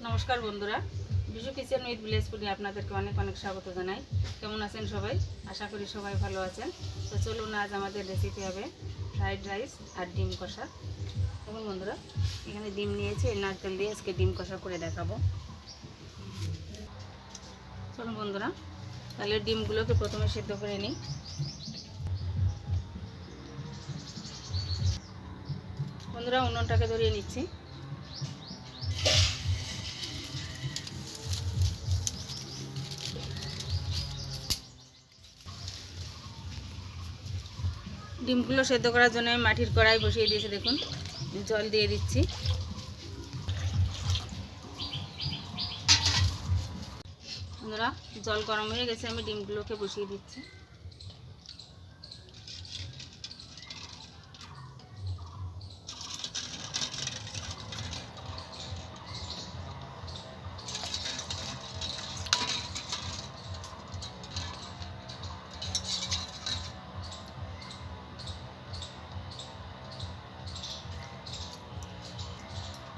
নমস্কার বন্ধুরা, Bishu kitchen with village ফুডে আপনাদেরকে অনেক অনেক স্বাগত জানাই। কেমন আছেন সবাই? আশা করি সবাই ভালো আছেন। তো চলুন, আজ আমাদের রেসিপি হবে ফ্রাইড রাইস আর ডিম কষা। দেখুন বন্ধুরা, এখানে ডিম নিয়েছি, নারকেল দিয়ে আজকে ডিম কষা করে দেখাবো। চলুন বন্ধুরা, তাহলে ডিমগুলোকে প্রথমে সিদ্ধ করে নিই। বন্ধুরা, উনুনটাকে ধরিয়ে নিচ্ছি। ডিমগুলো সেদ্ধ করার জন্য আমি মাটির কড়াই বসিয়ে দিয়েছি। দেখুন, জল দিয়ে দিচ্ছি। বন্ধুরা, জল গরম হয়ে গেছে, আমি ডিমগুলোকে বসিয়ে দিচ্ছি।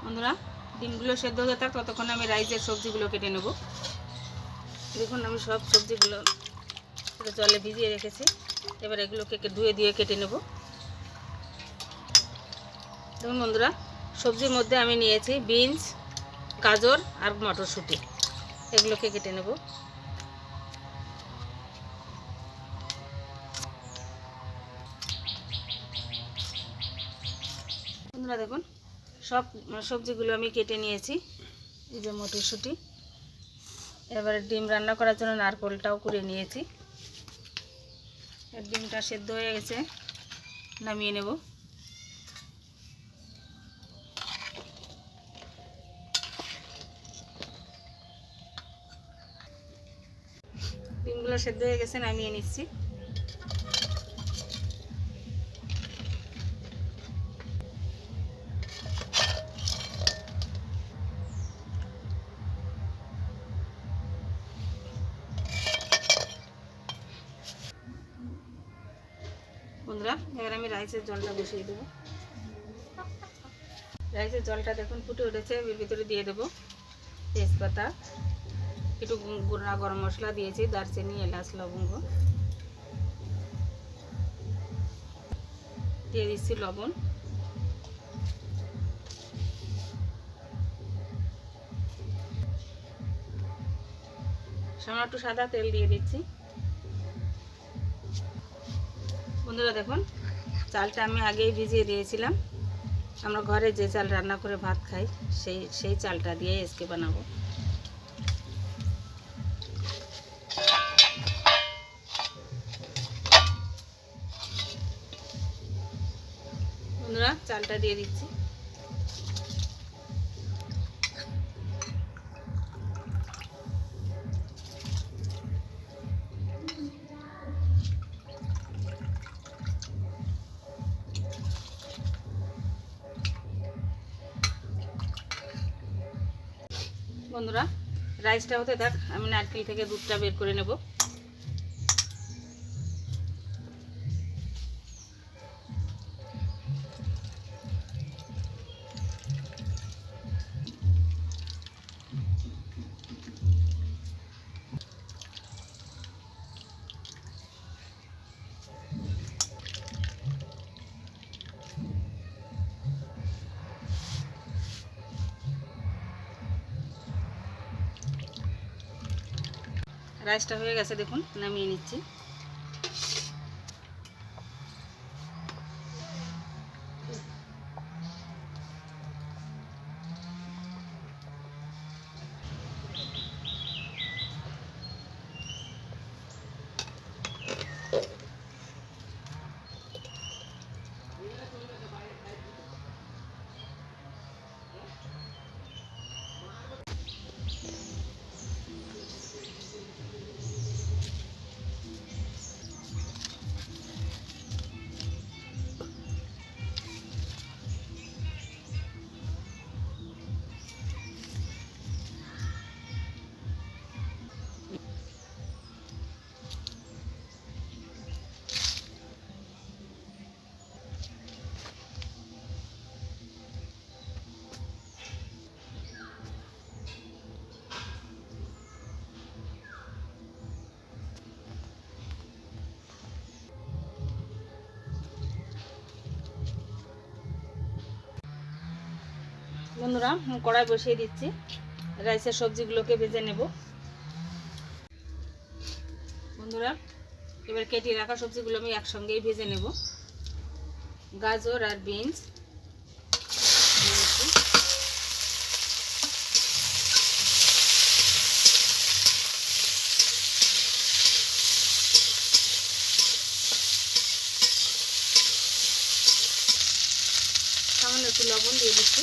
বন্ধুরা, ডিমগুলো সেদ্ধ হয়ে থাক, ততক্ষণ আমি রাইসের সবজিগুলো কেটে নেব। দেখুন, আমি সব সবজিগুলো জলে ভিজিয়ে রেখেছি। এবার এগুলোকে ধুয়ে দিয়ে কেটে নেব। দেখুন বন্ধুরা, সবজির মধ্যে আমি নিয়েছি বিনস, গাজর আর মটরশুঁটি। এগুলোকে কেটে নেব। বন্ধুরা দেখুন, সব সবজিগুলো আমি কেটে নিয়েছি। এই যে মটরশুঁটি। এবারে ডিম রান্না করার জন্য নারকেলটাও কুড়িয়ে নিয়েছি। ডিমটা সেদ্ধ হয়ে গেছে, নামিয়ে নেব। ডিমগুলো সেদ্ধ হয়ে গেছে, নামিয়ে নিচ্ছি। বন্ধুরা, এবার আমি রাইসের জলটা বসিয়ে দেবো। রাইসের জলটা দেখুন ফুটে উঠেছে। এর ভিতরে দিয়ে দেবো তেজপাতা, একটু গুঁড়া গরম মশলা দিয়েছি, দারচিনি, এলাচ, লবঙ্গ দিয়ে দিচ্ছি, লবণ, সামান্য একটু সাদা তেল দিয়ে দিচ্ছি। বন্ধুরা দেখুন, চালটা আমি আগেই ভিজিয়ে দিয়েছিলাম। আমরা ঘরে যে চাল রান্না করে ভাত খাই, সেই চালটা দিয়ে আজকে বানাবো। বন্ধুরা, চালটা দিয়ে দিচ্ছি। বন্ধুরা, রাইসটা হতে থাক, আমি নারকেল থেকে দুধটা বের করে নেব। রাইসটা হয়ে গেছে, দেখুন, নামিয়ে নিচ্ছি। বন্ধুরা কড়াই বসিয়ে দিচ্ছি, রাইসের সবজিগুলোকে ভেজে নেব। বন্ধুরা এবার কেটে রাখা সবজিগুলো আমি একসঙ্গেই ভেজে নেব। গাজর আর বিনস সামান্য একটু লবণ দিয়ে দিচ্ছি।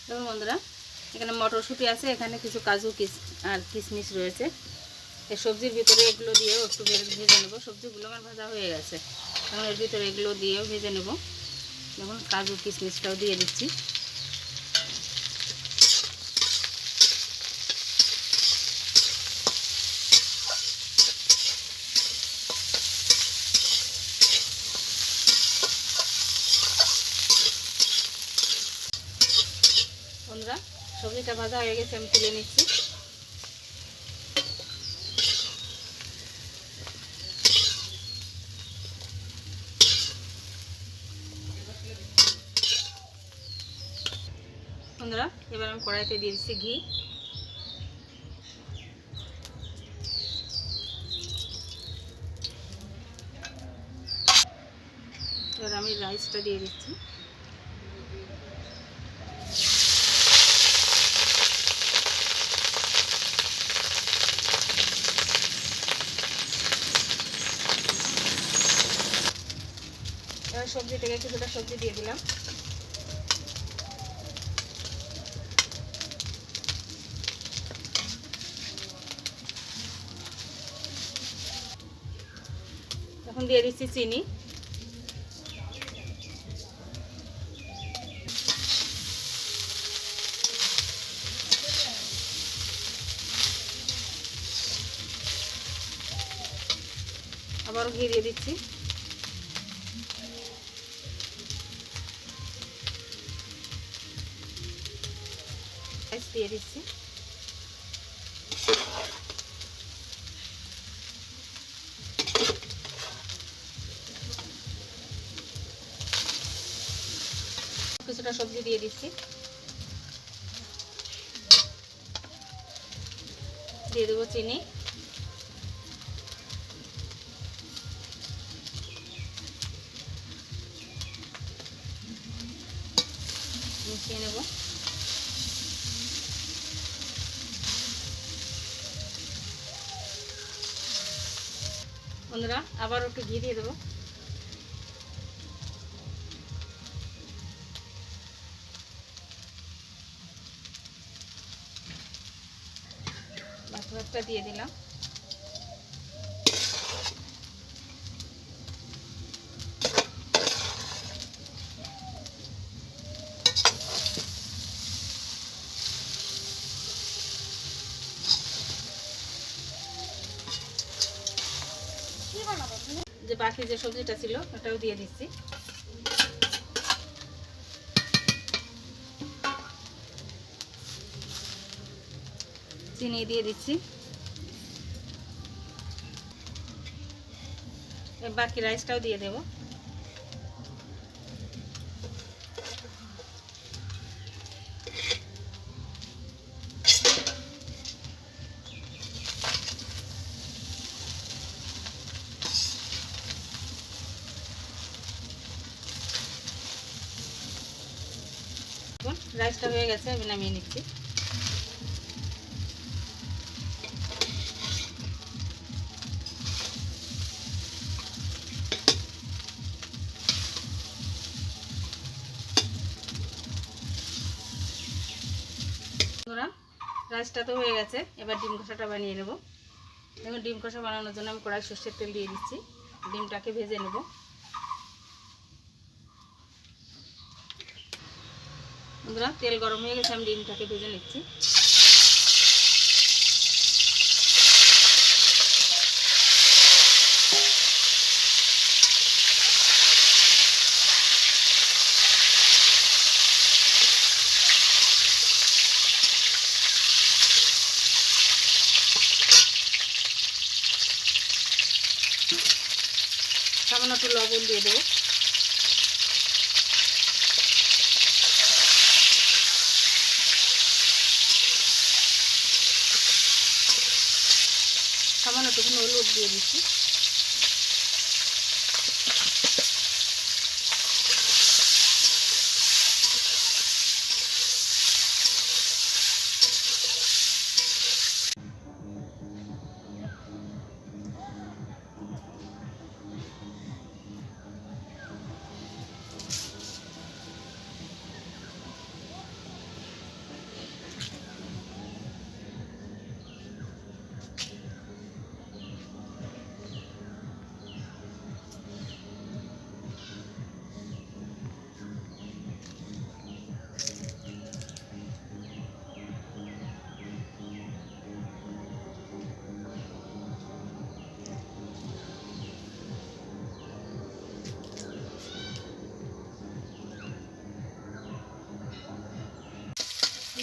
দেখুন বন্ধুরা, এখানে মটরশুঁটি আছে, এখানে কিছু কাজু আর কিশমিশ রয়েছে। এই সবজির ভিতরে এগুলো দিয়েও একটু ভেজে নেব। সবজিগুলো আমার ভাজা হয়ে গেছে, এখন এর ভিতরে এগুলো দিয়েও ভেজে নেব। দেখুন কাজু কিশমিশটাও দিয়ে দিচ্ছি। বন্ধুরা সবজিটা ভাজা হয়ে গেছে, আমি তুলে নিচ্ছি। বন্ধুরা এবার আমি কড়াইতে দিয়ে দিচ্ছি ঘি। এবার আমি রাইসটা দিয়ে দিচ্ছি। এবার সবজি থেকে কিছুটা সবজি দিয়ে দিলাম। এখন দিয়ে দিচ্ছি চিনি। আবারও ঘি দিয়ে দিচ্ছি। রাইস দিয়ে দিচ্ছি। কিছুটা সবজি দিয়ে দিচ্ছি। দিয়ে দেবো চিনি। মিশিয়ে নেব। বন্ধুরা আবার একটু ঘি দিয়ে দেবো। বাকি ভাতটা দিয়ে দিলাম। যে বাকি যে সবজিটা ছিল ওটাও দিয়ে দিচ্ছি। চিনি দিয়ে দিচ্ছি। বাকি রাইসটাও দিয়ে দেব। রাইসটা হয়ে গেছে, আমি নামিয়ে নিচ্ছি। রাইসটা তো হয়ে গেছে, এবার ডিম কষাটা বানিয়ে নেব। দেখুন ডিম কষা বানানোর জন্য আমি কড়াই সর্ষের তেল দিয়ে দিচ্ছি। ডিমটাকে ভেজে নেব। বন্ধুরা তেল গরম হয়ে গেছে, আমি ডিমটাকে ভেজে নিচ্ছি। সামান্য একটু লবণ দিয়ে দেবো। সামান্য একটু হলুদ দিয়ে দিচ্ছি।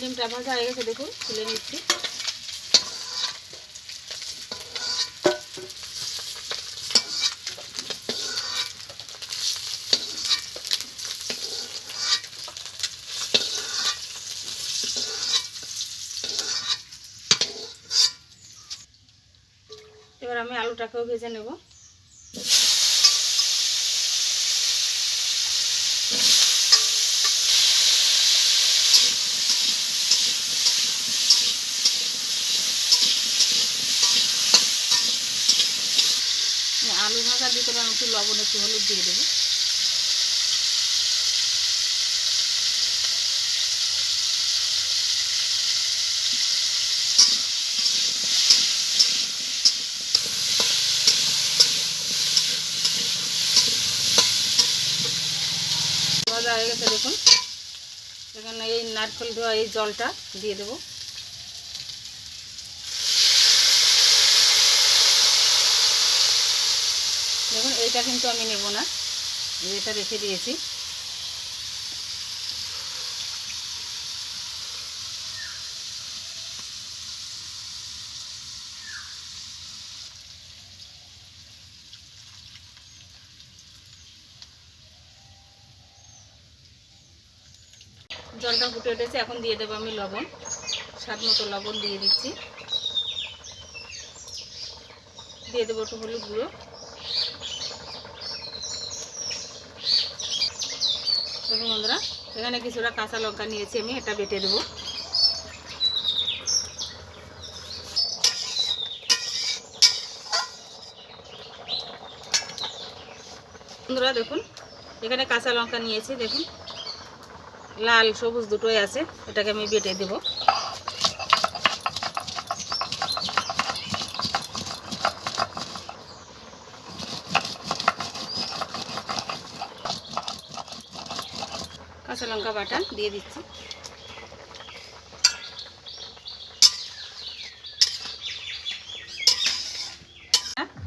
ডিমটা ভাজা হয়ে গেছে, দেখুন তুলে নিচ্ছি। এবার আমি আলুটাকেও ভেজে নেব। আলু ভাজার ভিতরে আমি একটু লবণ একটু হলুদ দিয়ে দেবো। ভাজা হয়ে গেছে, দেখুন এখানে এই নারকেল ধোয়া এই জলটা দিয়ে দেবো। দেখুন এইটা কিন্তু আমি নেব না, এটা রেখে দিয়েছি। জলটা ফুটে উঠেছে, এখন দিয়ে দেবো আমি লবণ। স্বাদ মতো লবণ দিয়ে দিচ্ছি। দিয়ে দেবো একটু হলুদ গুঁড়ো। দেখুন বন্ধুরা, এখানে কিছুটা কাঁচা লঙ্কা নিয়েছি আমি, এটা বেটে দেবো। বন্ধুরা দেখুন এখানে কাঁচা লঙ্কা নিয়েছি, দেখুন লাল সবুজ দুটোই আছে, এটাকে আমি বেটে দেব। কাঁচা লঙ্কা বাটা দিয়ে দিচ্ছি।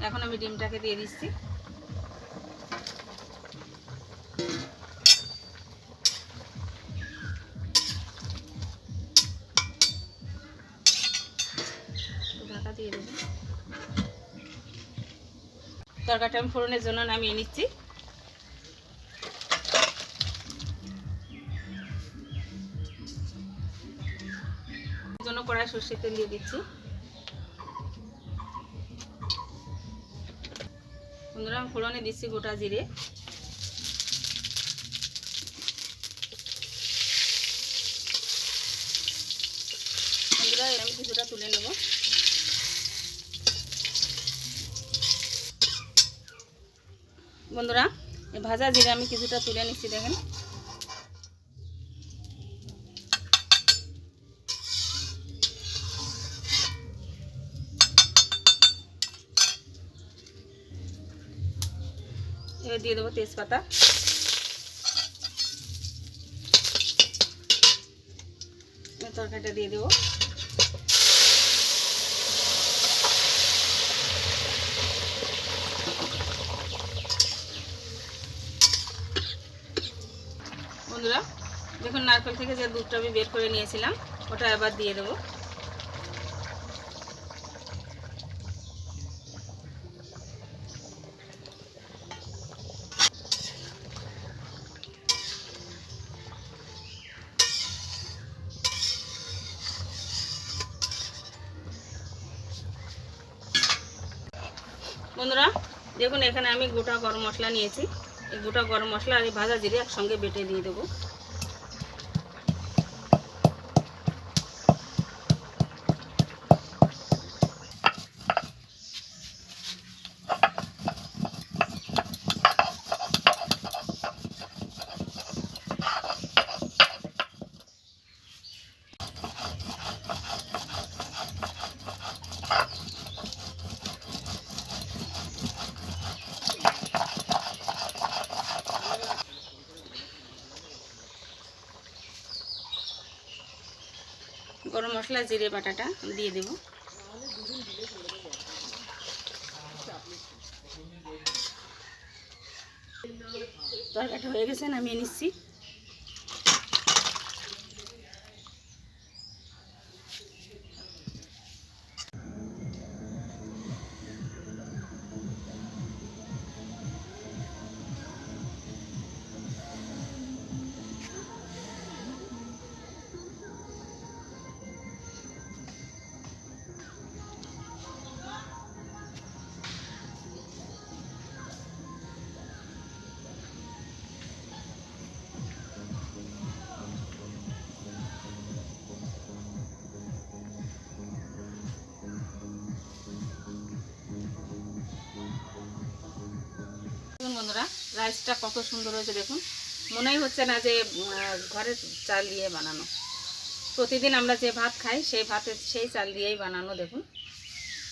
এখন আমি ডিমটাকে দিয়ে দিচ্ছি। ঢাকা দিয়ে দেব। তরকারিটা আমি ফোড়নের জন্য নামিয়ে নিচ্ছি। জন্য কড়াই সরষের তেল দিয়ে দিচ্ছি। বন্ধুরা আমি ফোড়নে দিচ্ছি গোটা জিরে। বন্ধুরা আমি কিছুটা তুলে নেব। বন্ধুরা ভাজা জিরে আমি কিছুটা তুলে নিচ্ছি, দেখেন এবার দিয়ে দেবো তেজপাতা। তরকারিটা দিয়ে দেবো। বন্ধুরা দেখুন নারকেল থেকে যে দুধটা আমি বের করে নিয়েছিলাম ওটা আবার দিয়ে দেবো। বন্ধুরা দেখুন এখানে আমি গোটা গরম মশলা নিয়েছি, এই গোটা গরম মশলা আর এই ভাজা জিরে একসঙ্গে বেটে দিয়ে দেবো। গরম মশলা জিরে বাটাটা দিয়ে দেব। তরকারিটা হয়ে গেছে, নামিয়ে নিচ্ছি। বন্ধুরা রাইসটা কত সুন্দর হয়েছে দেখুন, মনেই হচ্ছে না যে ঘরের চাল দিয়ে বানানো। প্রতিদিন আমরা যে ভাত খাই সেই ভাতের সেই চাল দিয়েই বানানো। দেখুন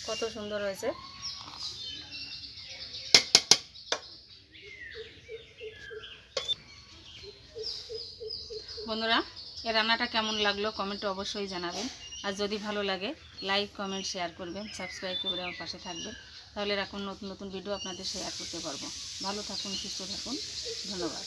কত সুন্দর হয়েছে। বন্ধুরা এই রান্নাটা কেমন লাগলো কমেন্টে অবশ্যই জানাবেন। আর যদি ভালো লাগে লাইক কমেন্ট শেয়ার করবেন, সাবস্ক্রাইব করে আমার পাশে থাকবেন। তাহলে এরকম নতুন নতুন ভিডিও আপনাদের শেয়ার করতে পারবো। ভালো থাকুন, সুস্থ থাকুন, ধন্যবাদ।